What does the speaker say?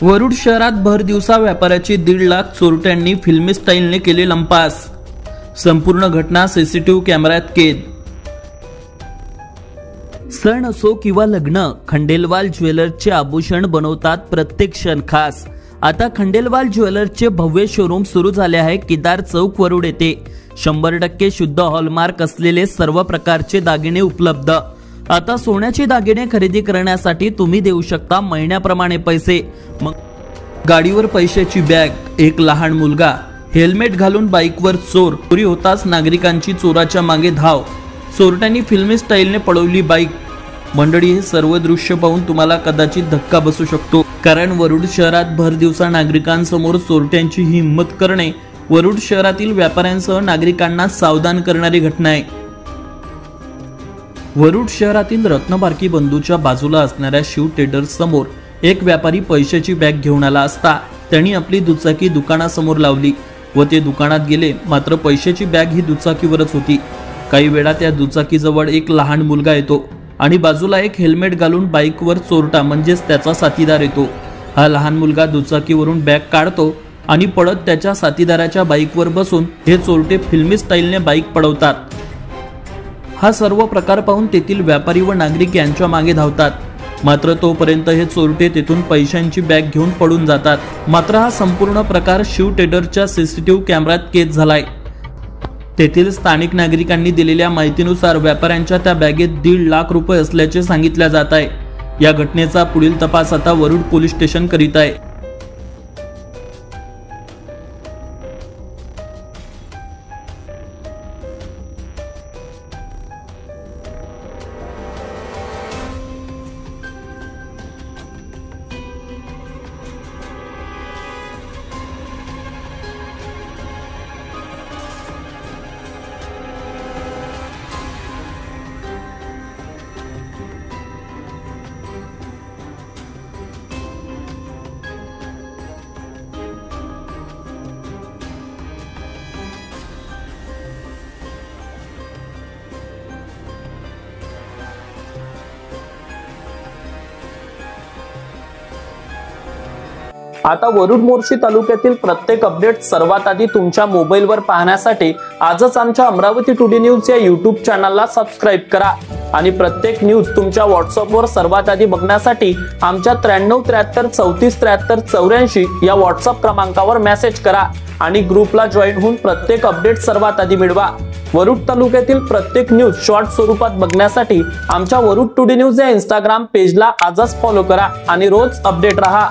वरुड शहरात भर दिवसा व्यापाऱ्याची 1.5 लाख चोरट्यांनी फिल्मी स्टाईलने केले लंपास। संपूर्ण घटना सीसीटीव्ही कॅमेऱ्यात कैद। सण असो किंवा लग्न, खंडेलवाल ज्वेलर्सचे आभूषण बनवतात प्रत्येक क्षण खास। आता खंडेलवाल ज्वेलर्सचे भव्य शोरूम सुरू झाले आहे केदार चौक वरुड येथे। 100% शुद्ध हॉलमार्क असलेले सर्व प्रकारचे दागिने उपलब्ध। आता सोन्याचे दागिने खरेदी करण्यासाठी तुम्ही देऊ शकता महिन्याप्रमाणे पैसे। मग गाडीवर पैशाची बॅग, एक लहान मुलगा, हेल्मेट घालून बाईकवर चोर, चोरी होताच नागरिकांची चोराच्या मागे धाव। चोरट्यांनी फिल्मी स्टाईलने पळवली बाईक। मंडळी, हे सर्व दृश्य पाहून तुम्हाला कदाचित धक्का बसू शकतो, कारण वरुड शहरात भर दिवसा नागरिकांसमोर चोरट्यांची हिंमत करणे वरुड शहरातील व्यापाऱ्यांसह नागरिकांना सावधान करणारी घटना आहे। वरुड शहरातील रत्नबारकी बंधूच्या बाजूला असणाऱ्या शिव ट्रेडर्स समोर एक व्यापारी पैशाची बॅग घेऊन आला असता त्यांनी आपली दुचाकी दुकानासमोर लावली व ते दुकानात गेले। मात्र पैशाची बॅग ही दुचाकीवरच होती। काही वेळा त्या दुचाकीजवळ एक लहान मुलगा येतो आणि बाजूला एक हेल्मेट घालून बाईकवर चोरटा म्हणजेच त्याचा साथीदार येतो। हा लहान मुलगा दुचाकीवरून बॅग काढतो आणि पळत त्याच्या साथीदाराच्या बाईकवर बसून हे चोरटे फिल्मी स्टाईलने बाईक पळवतात। हा सर्व प्रकार पाहून तेथील व्यापारी व नागरिक यांच्या मागे धावतात। मात्र तोपर्यंत हे चोरटे तेथून पैशांची बॅग घेऊन पळून जातात। मात्र हा संपूर्ण प्रकार शिव ट्रेडर्सच्या सीसीटीव्ही कॅमेऱ्यात कैद झालाय। तेथील स्थानिक नागरिकांनी दिलेल्या माहितीनुसार व्यापाऱ्यांच्या त्या बॅगेत 1.5 लाख रुपये असल्याचे सांगितले जात आहे। या घटनेचा पुढील तपास आता वरुड पोलीस स्टेशन करीत आहे। आता वरुड मोर्शी तालुक्यातील प्रत्येक अपडेट सर्वात आधी तुमच्या मोबाईलवर पाहण्यासाठी आजच आमच्या अमरावती टुडे न्यूज या YouTube चॅनलला सबस्क्राइब करा आणि प्रत्येक न्यूज तुमच्या व्हॉट्सअपवर सर्वात आधी बघण्यासाठी आमच्या 9373343384 या व्हॉट्सअप क्रमांकावर मेसेज करा आणि ग्रुपला जॉईन होऊन प्रत्येक अपडेट सर्वात आधी मिळवा। वरुड तालुक्यातील प्रत्येक न्यूज शॉर्ट स्वरूपात बघण्यासाठी आमच्या वरुड टुडे न्यूज या Instagram पेजला आजच फॉलो करा आणि रोज अपडेट रहा।